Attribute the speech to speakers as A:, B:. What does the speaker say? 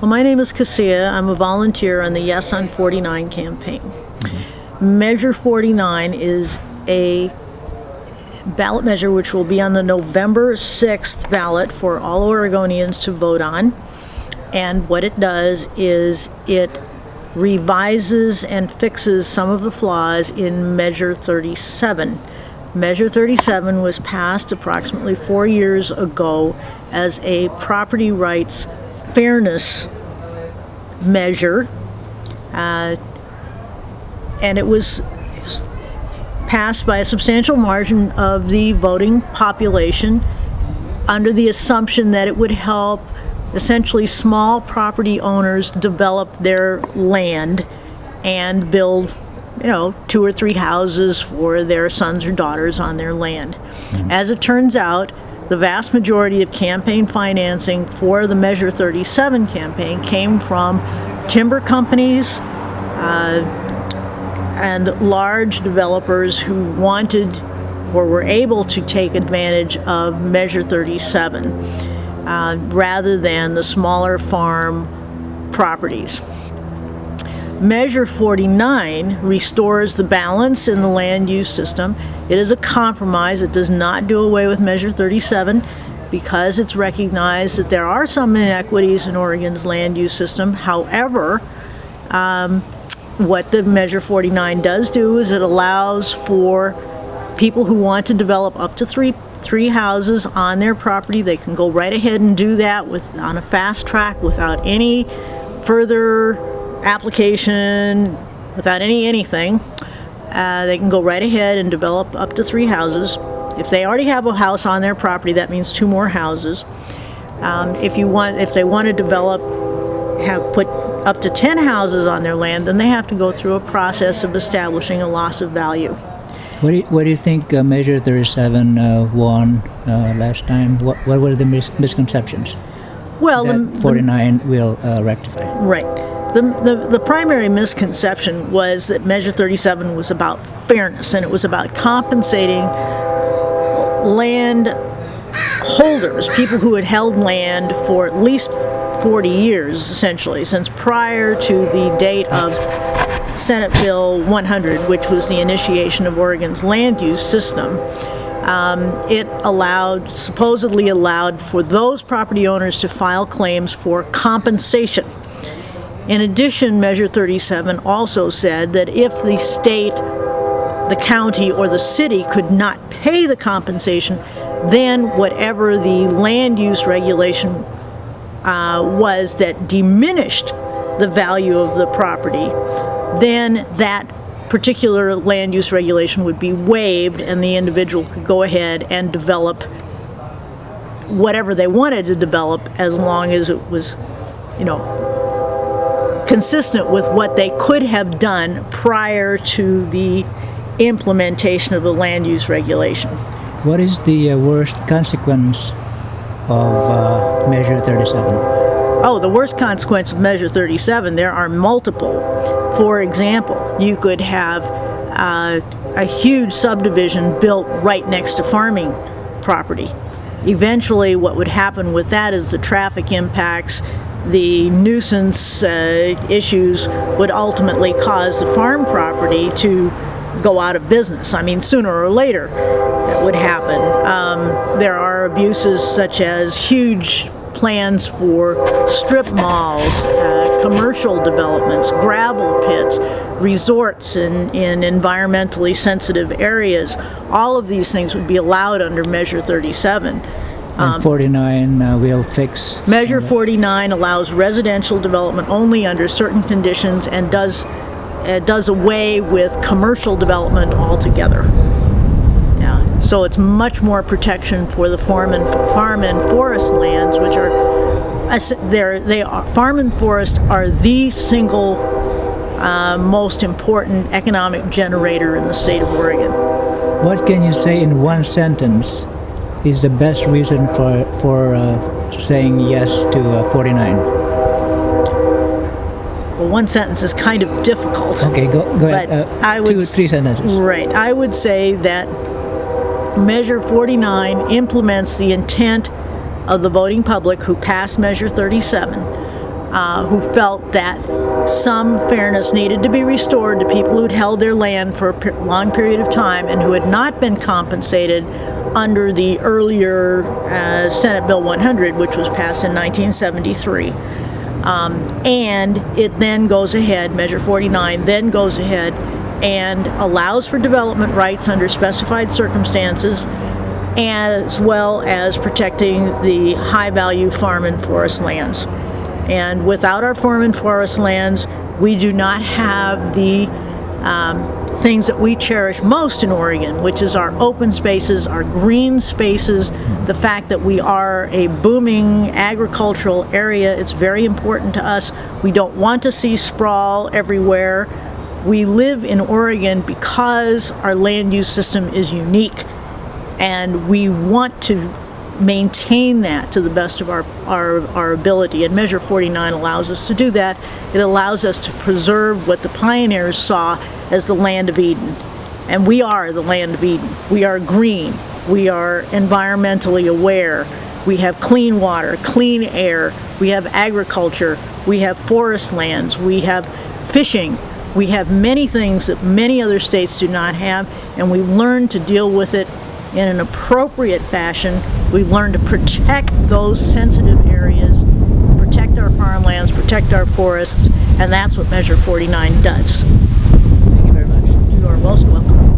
A: Well, my name is Kasia. I'm a volunteer on the Yes on 49 campaign. Measure 49 is a ballot measure which will be on the November 6th ballot for all Oregonians to vote on. And what it does is it revises and fixes some of the flaws in Measure 37. Measure 37 was passed approximately 4 years ago as a property rights fairness measure, and it was passed by a substantial margin of the voting population under the assumption that it would help essentially small property owners develop their land and build 2 or 3 houses for their sons or daughters on their land. As it turns out, the vast majority of campaign financing for the Measure 37 campaign came from timber companies and large developers who wanted or were able to take advantage of Measure 37 rather than the smaller farm properties. Measure 49 restores the balance in the land use system. It is a compromise. It does not do away with Measure 37 because it's recognized that there are some inequities in Oregon's land use system. However, what the Measure 49 does do is it allows for people who want to develop up to three houses on their property. They can go right ahead and do that on a fast track without any further application, without anything. They can go right ahead and develop up to 3 houses. If they already have a house on their property, that means 2 more houses. If they want to put up to 10 houses on their land, then they have to go through a process of establishing a loss of value.
B: What do you think Measure 37 won last time? What were the misconceptions?
A: Well,
B: that 49 will rectify.
A: Right. The primary misconception was that Measure 37 was about fairness, and it was about compensating land holders, people who had held land for at least 40 years, essentially, since prior to the date of Senate Bill 100, which was the initiation of Oregon's land use system. It supposedly allowed for those property owners to file claims for compensation. In addition, Measure 37 also said that if the state, the county, or the city could not pay the compensation, then whatever the land use regulation was that diminished the value of the property, then that particular land use regulation would be waived and the individual could go ahead and develop whatever they wanted to develop as long as it was, consistent with what they could have done prior to the implementation of the land use regulation.
B: What is the worst consequence of Measure 37?
A: Oh, the worst consequence of Measure 37, there are multiple. For example, you could have a huge subdivision built right next to farming property. Eventually, what would happen with that is the traffic impacts, the nuisance issues would ultimately cause the farm property to go out of business. I mean, sooner or later that would happen. There are abuses such as huge plans for strip malls, commercial developments, gravel pits, resorts in environmentally sensitive areas. All of these things would be allowed under Measure 37.
B: And 49 will fix.
A: Measure 49 allows residential development only under certain conditions and does away with commercial development altogether. Yeah, so it's much more protection for the farm and forest lands, which are farm and forest are the single most important economic generator in the state of Oregon.
B: What can you say in one sentence is the best reason for saying yes to 49?
A: Well, one sentence is kind of difficult.
B: Okay, go ahead.
A: I would
B: 3 sentences.
A: Right. I would say that Measure 49 implements the intent of the voting public who passed Measure 37, who felt that some fairness needed to be restored to people who'd held their land for a long period of time and who had not been compensated under the earlier Senate Bill 100, which was passed in 1973. And it then goes ahead, Measure 49 then goes ahead and allows for development rights under specified circumstances, as well as protecting the high-value farm and forest lands. And without our farm and forest lands, we do not have the things that we cherish most in Oregon, which is our open spaces, our green spaces, the fact that we are a booming agricultural area. It's very important to us. We don't want to see sprawl everywhere. We live in Oregon because our land use system is unique, and we want to maintain that to the best of our ability, and Measure 49 allows us to do that. It allows us to preserve what the pioneers saw as the land of Eden, and we are the land of Eden. We are green, we are environmentally aware, we have clean water, clean air, we have agriculture, we have forest lands, we have fishing, we have many things that many other states do not have, and we learn to deal with it in an appropriate fashion. We've learned to protect those sensitive areas, protect our farmlands, protect our forests, and that's what Measure 49 does.
B: Thank you very much.
A: You are most welcome.